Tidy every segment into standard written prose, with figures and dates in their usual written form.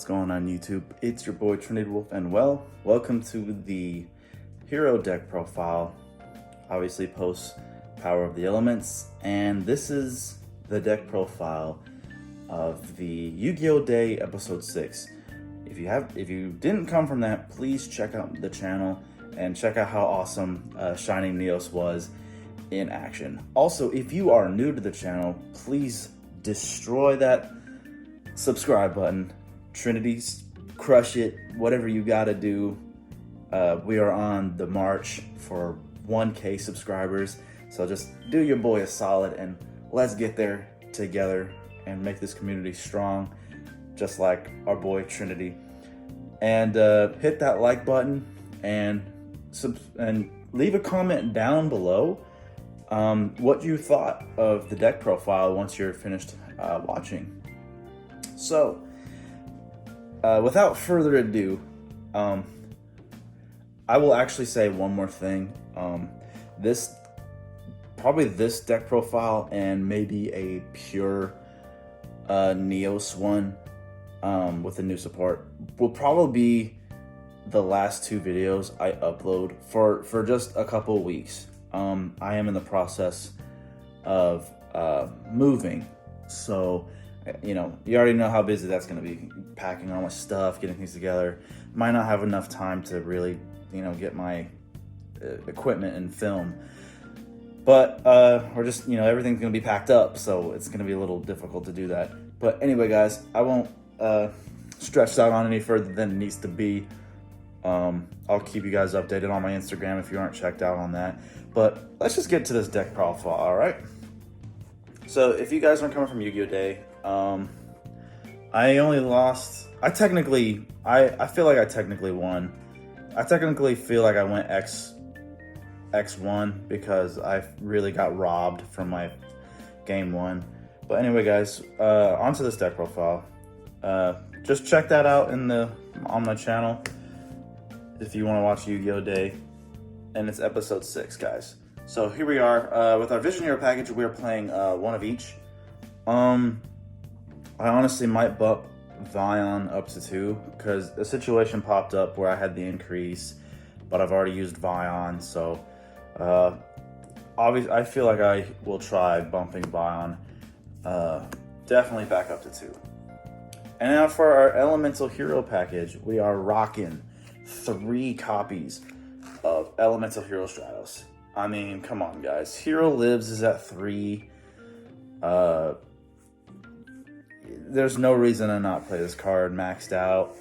What's going on YouTube? It's your boy Trinity Wolf, and welcome to the hero deck profile. Obviously post Power of the Elements, and this is the deck profile of the Yu-Gi-Oh! Day episode 6. If you didn't come from that, please check out the channel and check out how awesome Shining Neos was in action. Also, if you are new to the channel, please destroy that subscribe button. Trinity's crush it, whatever you gotta do. We are on the march for 1K subscribers, so just do your boy a solid and let's get there together and make this community strong, just like our boy Trinity. And hit that like button and leave a comment down below what you thought of the deck profile once you're finished watching. So without further ado, I will actually say one more thing. This deck profile and maybe a pure Neos one with the new support will probably be the last 2 videos I upload for just a couple of weeks. I am in the process of moving, so you already know how busy that's going to be, packing all my stuff, getting things together. Might not have enough time to really get my equipment and film, but we're just everything's going to be packed up, so it's going to be a little difficult to do that. But anyway guys, I won't stretch that on any further than it needs to be. I'll keep you guys updated on my Instagram if you aren't checked out on that. But let's just get to this deck profile, all right? So if you guys aren't coming from Yu-Gi-Oh! Day, I only lost. I feel like I technically won. I technically feel like I went X1 because I really got robbed from my game 1. But anyway, guys, onto this deck profile. Just check that out on my channel if you want to watch Yu-Gi-Oh! Day, and it's episode 6, guys. So here we are with our Vision Hero package. We are playing one of each. I honestly might bump Vion up to 2 because a situation popped up where I had the increase, but I've already used Vion, so obviously I feel like I will try bumping Vion definitely back up to 2. And now for our Elemental Hero package, we are rocking 3 copies of Elemental Hero Stratos. I mean, come on guys, Hero Lives is at 3. There's no reason to not play this card maxed out.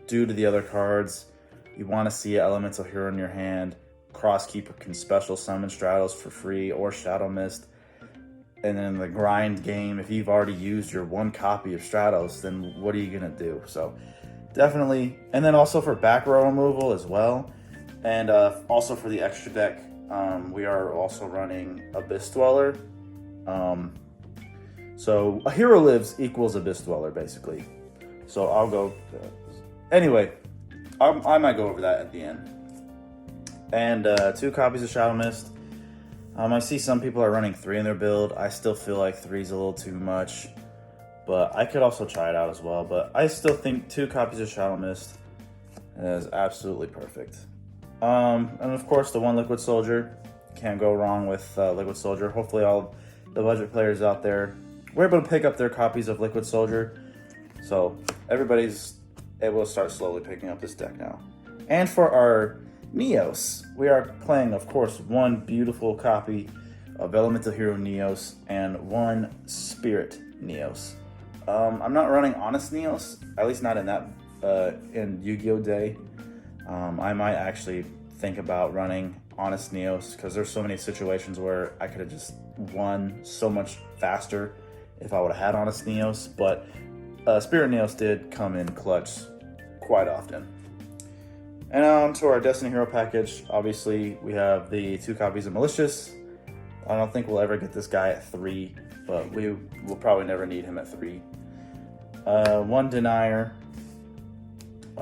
Due to the other cards, you want to see an Elemental Hero in your hand. Crosskeeper can special summon Stratos for free, or Shadow Mist. And then the grind game, if you've already used your 1 copy of Stratos, then what are you gonna do? So definitely. And then also for back row removal as well, and also for the extra deck, we are also running Abyss Dweller. So a Hero Lives equals Abyss Dweller, basically. So I'll go. Anyway, I might go over that at the end. And 2 copies of Shadow Mist. I see some people are running 3 in their build. I still feel like 3 is a little too much, but I could also try it out as well. But I still think 2 copies of Shadow Mist is absolutely perfect. And of course the 1 Liquid Soldier. Can't go wrong with Liquid Soldier. Hopefully all the budget players out there were able to pick up their copies of Liquid Soldier. So everybody's able to start slowly picking up this deck now. And for our Neos, we are playing, of course, 1 beautiful copy of Elemental Hero Neos and 1 Spirit Neos. I'm not running Honest Neos, at least not in that in Yu-Gi-Oh! Day. I might actually think about running Honest Neos because there's so many situations where I could have just won so much faster if I would have had Honest Neos, but Spirit Neos did come in clutch quite often. And on to our Destiny Hero package. Obviously, we have the 2 copies of Malicious. I don't think we'll ever get this guy at 3, but we will probably never need him at 3. 1 Denier,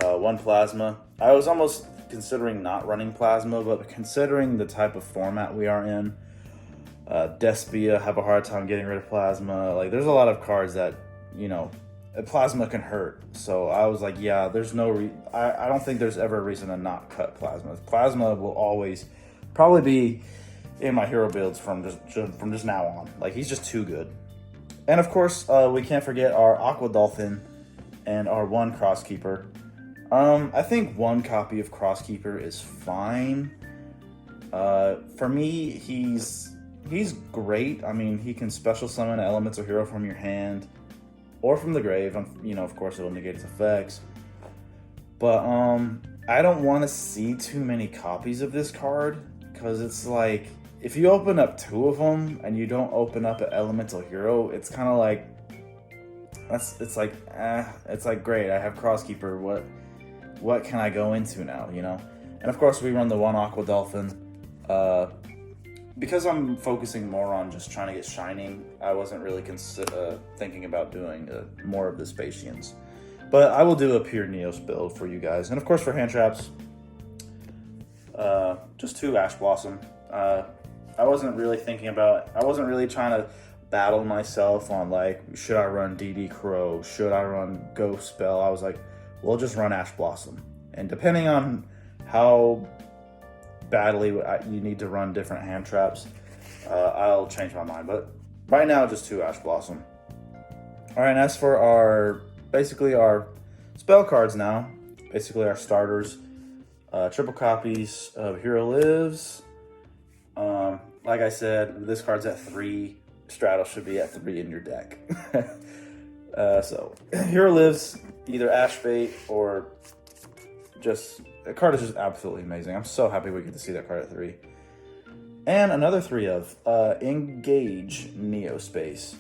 1 Plasma. I was almost considering not running Plasma, but considering the type of format we are in, Despia have a hard time getting rid of Plasma. Like, there's a lot of cards that, plasma can hurt. So I was like, yeah, there's no I don't think there's ever a reason to not cut plasma. Plasma will always probably be in my hero builds from just now on. Like, he's just too good. And of course, we can't forget our Aqua Dolphin and our one Crosskeeper. I think one copy of Crosskeeper is fine. For me, he's great. I mean, he can special summon an elemental hero from your hand or from the grave. You know, of course, it'll negate its effects. But I don't want to see too many copies of this card, because it's like, if you open up 2 of them and you don't open up an elemental hero, it's kind of like, it's like, great, I have Crosskeeper, what can I go into now, you know? And of course we run the one Aqua Dolphin. Because I'm focusing more on just trying to get Shining, I wasn't really thinking about doing more of the Spatians. But I will do a pure Neos build for you guys. And of course for hand traps, just 2 Ash Blossom. I wasn't really trying to battle myself on, like, should I run DD Crow? Should I run Ghost Spell? I was like, we'll just run Ash Blossom. And depending on how badly you need to run different hand traps, I'll change my mind. But right now, just 2 Ash Blossom. All right, and as for basically our spell cards now, basically our starters, triple copies of Hero Lives. Like I said, this card's at 3. Straddle should be at 3 in your deck. So Hero Lives, either Ash Bait or just, the card is just absolutely amazing. I'm so happy we get to see that card at 3. And another 3 of Engage Neo Space.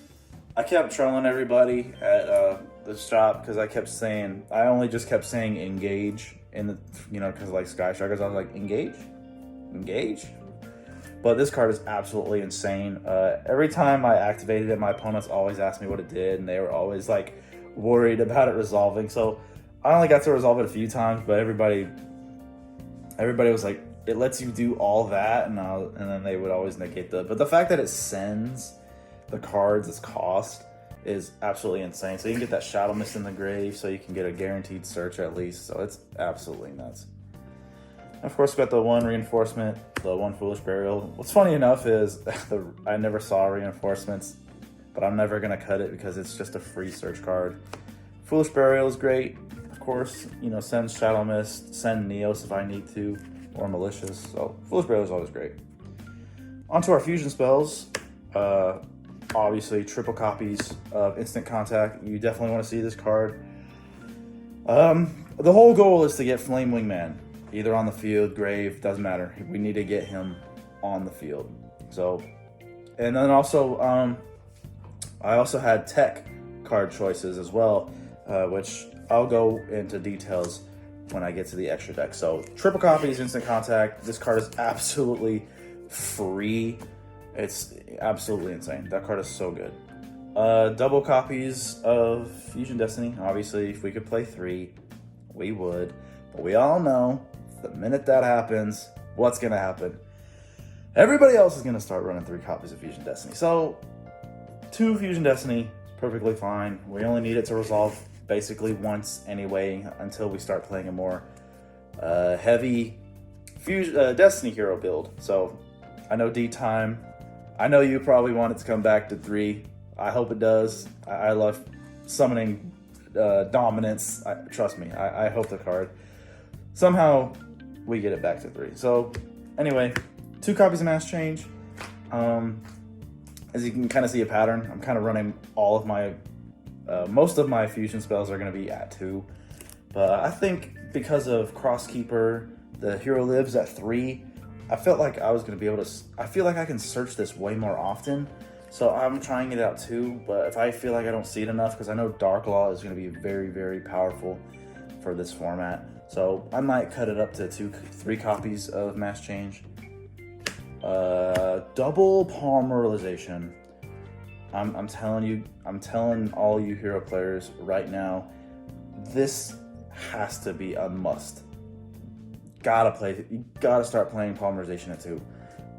I kept trolling everybody at the shop because I only just kept saying Engage in the, because like Sky Strikers, I was like, Engage? But this card is absolutely insane. Every time I activated it, my opponents always asked me what it did, and they were always like worried about it resolving. So I only got to resolve it a few times, but everybody was like, it lets you do all that, and then they would always negate but the fact that it sends the cards its cost is absolutely insane. So you can get that Shadow Mist in the grave, so you can get a guaranteed search at least. So it's absolutely nuts. Of course, we got the 1 reinforcement, the 1 Foolish Burial. What's funny enough is I never saw reinforcements, but I'm never going to cut it because it's just a free search card. Foolish Burial is great. Of course, send Shadow Mist, send Neos if I need to, or Malicious. So Foolish Burial is always great. Onto our fusion spells. Obviously, triple copies of Instant Contact. You definitely want to see this card. The whole goal is to get Flame Wingman. Either on the field, grave, doesn't matter. We need to get him on the field. So, and then also, I also had tech card choices as well, which I'll go into details when I get to the extra deck. So, triple copies, Instant Contact. This card is absolutely free. It's absolutely insane. That card is so good. Double copies of Fusion Destiny. Obviously, if we could play 3, we would. But we all know, the minute that happens, what's going to happen? Everybody else is going to start running 3 copies of Fusion Destiny. So, 2 Fusion Destiny is perfectly fine. We only need it to resolve basically once anyway, until we start playing a more heavy Destiny hero build. So, I know D-Time. I know you probably want it to come back to 3. I hope it does. I love summoning dominance. Trust me, I hope the card somehow we get it back to 3. So anyway, 2 copies of Mass Change. As you can kind of see a pattern, I'm kind of running all of my most of my fusion spells are going to be at 2, but I think because of Crosskeeper, the Hero Lives at 3, I felt like I was going to be able to, I feel like I can search this way more often. So I'm trying it out too, but if I feel like I don't see it enough, because I know Dark Law is going to be very, very powerful for this format. So I might cut it up to 3 copies of Mass Change. Double Polymerization. I'm telling all you hero players right now, this has to be a must. You gotta start playing Polymerization at 2.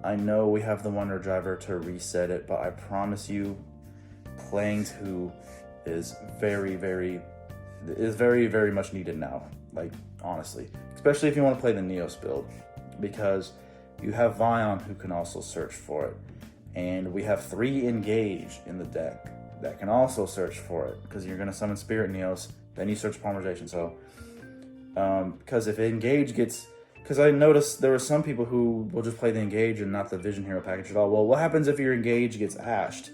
I know we have the Wonder Driver to reset it, but I promise you, playing 2 is very, very much needed now. Like, honestly, especially if you want to play the Neos build, because you have Vion who can also search for it, and we have 3 Engage in the deck that can also search for it, because you're going to summon Spirit Neos, then you search Polymerization. So because if Engage gets, because I noticed there were some people who will just play the Engage and not the Vision Hero package at all. Well, what happens if your Engage gets ashed?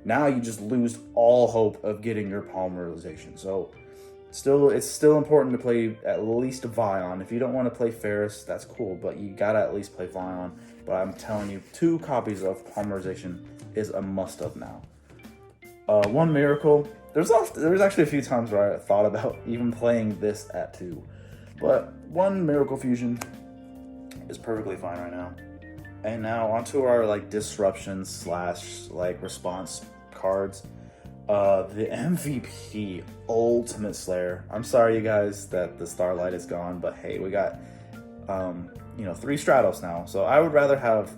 Now you just lose all hope of getting your Polymerization. So it's still important to play at least Vion. If you don't want to play Ferris, that's cool, but you gotta at least play Vion. But I'm telling you, 2 copies of Polymerization is a must-have now. One miracle. There's actually a few times where I thought about even playing this at 2, but 1 miracle fusion is perfectly fine right now. And now onto our like disruption / like response cards. The MVP Ultimate Slayer. I'm sorry, you guys, that the Starlight is gone, but hey, we got 3 Stratos now. So I would rather have.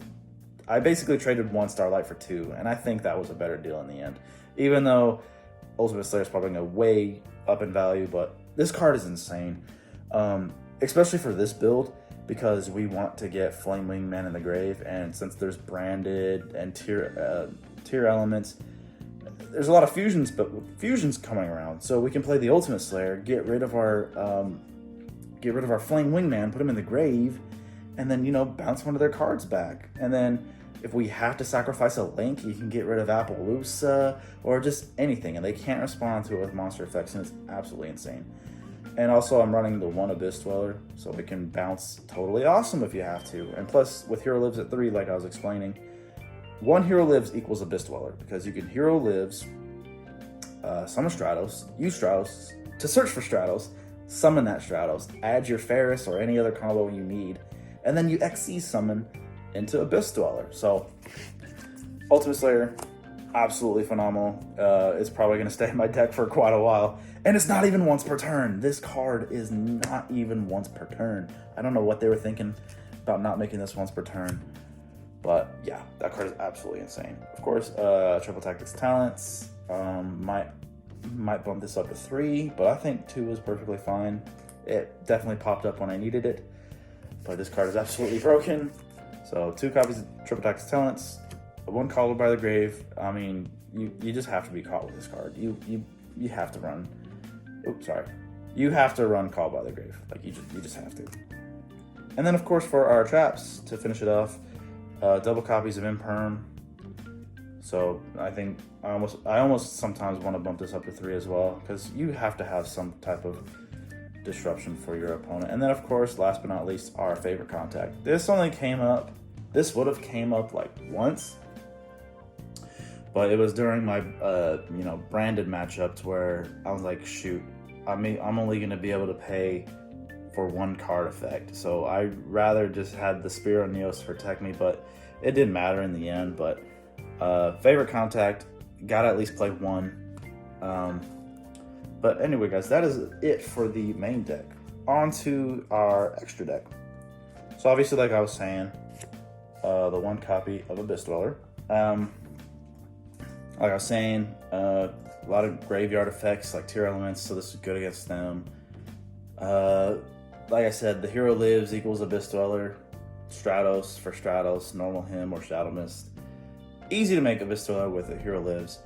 I basically traded 1 Starlight for 2, and I think that was a better deal in the end. Even though Ultimate Slayer is probably going to way up in value, but this card is insane, especially for this build, because we want to get Flame Wingman in the grave, and since there's branded and tier elements, there's a lot of fusions, but fusions coming around, so we can play the Ultimate Slayer, get rid of our Flame Wingman, put him in the grave, and then bounce one of their cards back. And then if we have to sacrifice a Link, you can get rid of Appaloosa or just anything, and they can't respond to it with monster effects, and it's absolutely insane. And also, I'm running the 1 Abyss Dweller, so it can bounce totally awesome if you have to. And plus, with Hero Lives at 3, like I was explaining, 1 Hero Lives equals Abyss Dweller, because you can Hero Lives, summon Stratos, use Stratos to search for Stratos, summon that Stratos, add your Ferris or any other combo you need, and then you XC summon into Abyss Dweller. So, Ultimate Slayer, absolutely phenomenal. It's probably going to stay in my deck for quite a while. And it's not even once per turn. This card is not even once per turn. I don't know what they were thinking about not making this once per turn. But yeah, that card is absolutely insane. Of course, Triple Tactics Talents might bump this up to 3, but I think 2 is perfectly fine. It definitely popped up when I needed it, but this card is absolutely broken. So 2 copies of Triple Tactics Talents, 1 Called by the Grave. I mean, you just have to be caught with this card. You have to run. Oops, sorry. You have to run Called by the Grave. Like you just have to. And then of course for our traps to finish it off, double copies of Imperm. So I think I almost sometimes want to bump this up to 3 as well, because you have to have some type of disruption for your opponent. And then of course, last but not least, our favorite contact. This would have came up like once, but it was during my branded matchups where I was like, shoot, I'm only going to be able to pay for 1 card effect, so I rather just had the Spirit Neos to protect me, but it didn't matter in the end. But favorite contact, gotta at least play 1. But anyway, guys, that is it for the main deck. On to our extra deck. So obviously, like I was saying, the 1 copy of Abyss Dweller. Like I was saying, a lot of graveyard effects like tier elements, so this is good against them. Like I said, the Hero Lives equals Abyss Dweller, Stratos for Stratos, Normal Him, or Shadow Mist. Easy to make Abyss Dweller with the Hero Lives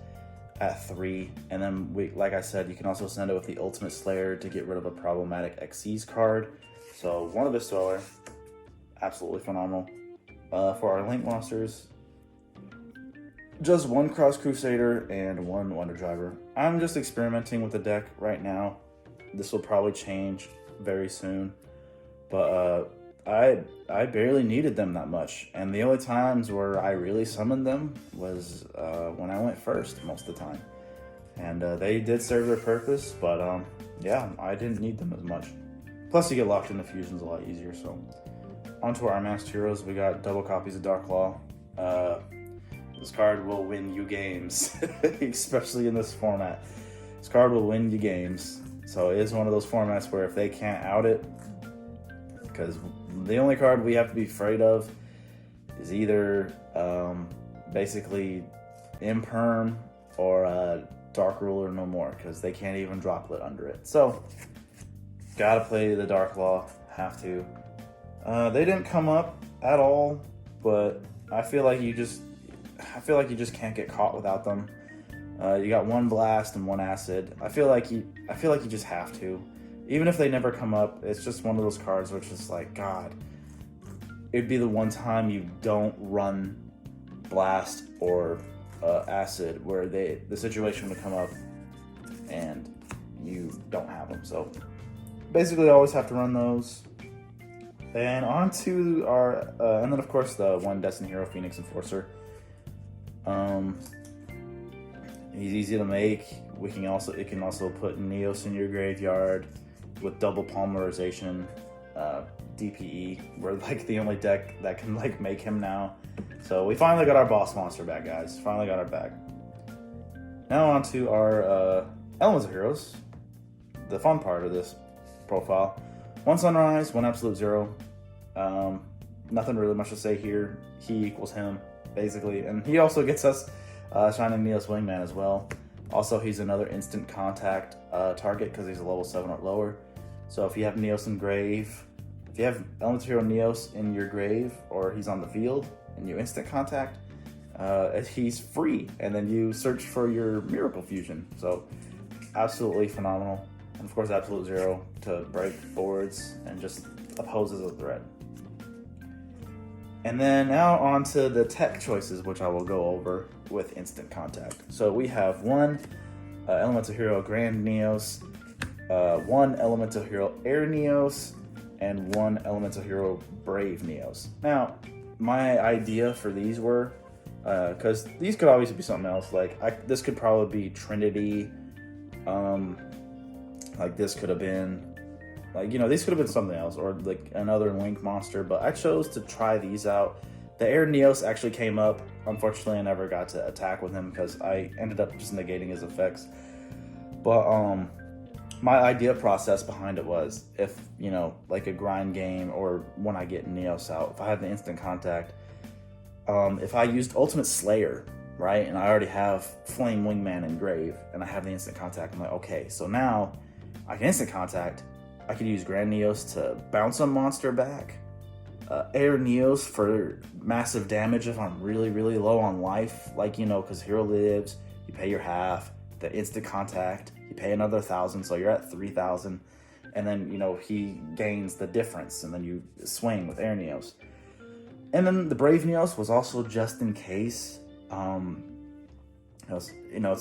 at 3, and then like I said, you can also send it with the Ultimate Slayer to get rid of a problematic Xyz card. So 1 Abyss Dweller, absolutely phenomenal. For our Link monsters, just 1 Cross Crusader and 1 Wonder Driver. I'm just experimenting with the deck right now. This will probably change very soon, but I barely needed them that much, and the only times where I really summoned them was when I went first most of the time, and they did serve their purpose, but yeah, I didn't need them as much. Plus you get locked into fusions a lot easier. So onto our masked heroes, we got double copies of Dark Law. This card will win you games, especially in this format. This card will win you games. So it is one of those formats where if they can't out it, because the only card we have to be afraid of is either basically Imperm or Dark Ruler no more because they can't even droplet under it. So, gotta play the Dark Law, have to. They didn't come up at all, but I feel like you just can't get caught without them. You got one blast and one acid. I feel like you just have to. Even if they never come up, it's just one of those cards which is like, God, it'd be the one time you don't run blast or acid where the situation would come up and you don't have them. So basically, I always have to run those. And on to our, and then of course the one Destiny Hero Phoenix Enforcer. He's easy to make. It can also put Neos in your graveyard with double polymerization, DPE. We're like the only deck that can like make him now. So we finally got our boss monster back, guys. Finally got our back. Now on to our Elements of Heroes. The fun part of this profile. One Sunrise, one Absolute Zero. Nothing really much to say here. He equals him, basically. And he also gets us Shining Neos Wingman as well. Also, he's another instant contact target because he's a level 7 or lower. So if you have Neos in grave, if you have Elements Hero Neos in your grave, or he's on the field and you instant contact, he's free. And then you search for your Miracle Fusion. So absolutely phenomenal. And of course, Absolute Zero to break boards and just opposes a threat. And then now on to the tech choices, which I will go over with instant contact. So we have one Elemental Hero Grand Neos, one Elemental Hero Air Neos, and one Elemental Hero Brave Neos. Now, my idea for these were, because these could obviously be something else, like this could probably be Trinity, like this could have been, like, you know, these could have been something else, or like another Link monster, but I chose to try these out. The Air Neos actually came up. Unfortunately, I never got to attack with him because I ended up just negating his effects. But my idea process behind it was, if, you know, like a grind game or when I get Neos out, if I have the instant contact, if I used Ultimate Slayer, right, and I already have Flame Wingman in grave, and I have the instant contact, I'm like, okay, so now I can instant contact. I could use Grand Neos to bounce a monster back. Air Neos for massive damage if I'm really, really low on life. Like, you know, because Hero lives, you pay your half. The instant contact, you pay another 1,000, so you're at 3,000. And then, you know, he gains the difference, and then you swing with Air Neos. And then the Brave Neos was also just in case. It's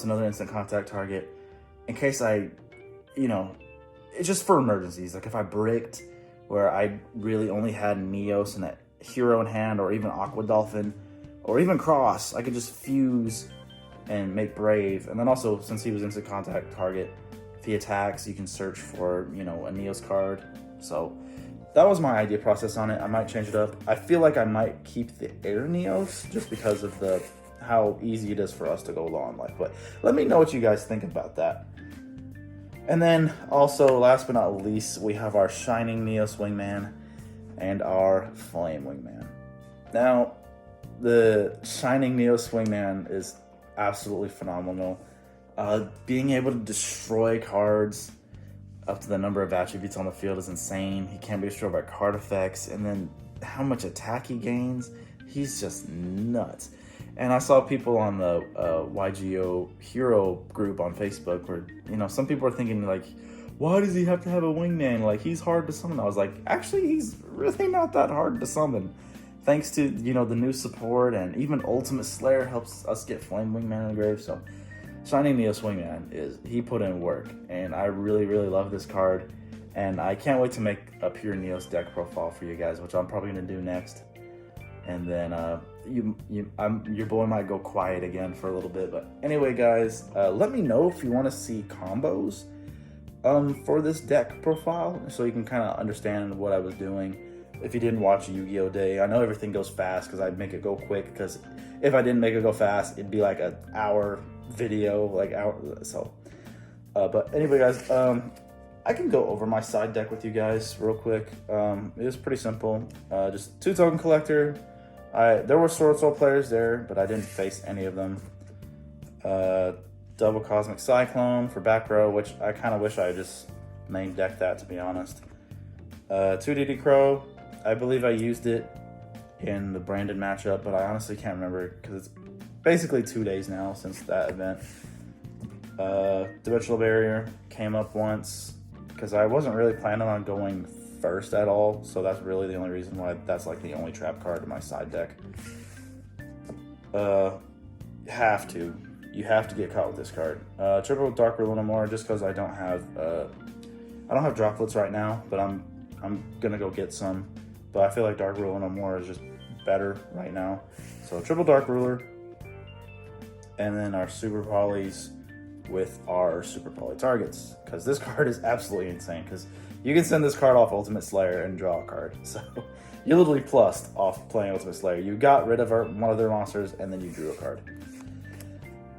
another instant contact target. In case I, you know, it's just for emergencies. Like if I bricked where I really only had Neos and a hero in hand, or even Aqua Dolphin, or even Cross, I could just fuse and make Brave. And then also, since he was instant contact target, if he attacks, you can search for, you know, a Neos card. So that was my idea process on it. I might change it up. I feel like I might keep the Air Neos just because of how easy it is for us to go low on life. But let me know what you guys think about that. And then also, last but not least, we have our Shining Neos Wingman and our Flame Wingman. Now, the Shining Neos Wingman is absolutely phenomenal. Being able to destroy cards up to the number of attributes on the field is insane. He can't be destroyed by card effects, and then how much attack he gains, he's just nuts. And I saw people on the YGO Hero group on Facebook where, you know, some people are thinking like, why does he have to have a wingman? Like, he's hard to summon. I was like, actually, he's really not that hard to summon. Thanks to, you know, the new support, and even Ultimate Slayer helps us get Flame Wingman in the grave. So Shining Neos Wingman he put in work, and I really, really love this card. And I can't wait to make a pure Neos deck profile for you guys, which I'm probably going to do next. And then your boy might go quiet again for a little bit. But anyway, guys, let me know if you want to see combos for this deck profile, so you can kind of understand what I was doing. If you didn't watch Yu-Gi-Oh! Day, I know everything goes fast because I make it go quick. Because if I didn't make it go fast, it'd be like an hour video, but anyway, guys, I can go over my side deck with you guys real quick. It was pretty simple. Just 2 token collector. There were Sword Soul players there, but I didn't face any of them. double Cosmic Cyclone for back row, which I kind of wish I just main decked that, to be honest. 2DD Crow, I believe I used it in the Brandon matchup, but I honestly can't remember because it's basically 2 days now since that event. Dimensional Barrier came up once because I wasn't really planning on going first at all, so that's really the only reason why that's like the only trap card in my side deck. You have to get caught with this card. Triple Dark Ruler no more, just because I don't have droplets right now, but I'm gonna go get some. But I feel like Dark Ruler no more is just better right now. So triple Dark Ruler, and then our Super Polys with our Super Poly targets, because this card is absolutely insane. Because you can send this card off Ultimate Slayer and draw a card. So you literally plussed off playing Ultimate Slayer. You got rid of one of their monsters, and then you drew a card.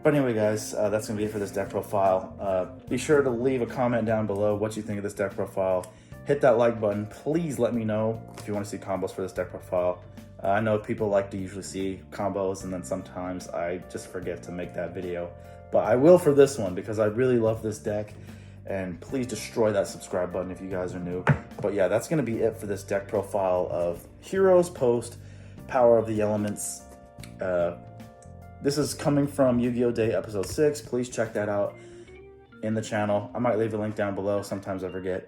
But anyway, guys, that's going to be it for this deck profile. Be sure to leave a comment down below what you think of this deck profile. Hit that like button. Please let me know if you want to see combos for this deck profile. I know people like to usually see combos, and then sometimes I just forget to make that video. But I will for this one because I really love this deck. And please destroy that subscribe button if you guys are new. But yeah, that's going to be it for this deck profile of Heroes Post Power of the Elements. This is coming from Yu-Gi-Oh! Day Episode 6. Please check that out in the channel. I might leave a link down below. Sometimes I forget.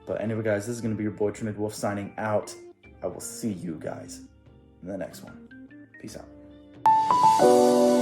But anyway, guys, this is going to be your boy Trinity Wolf signing out. I will see you guys in the next one. Peace out.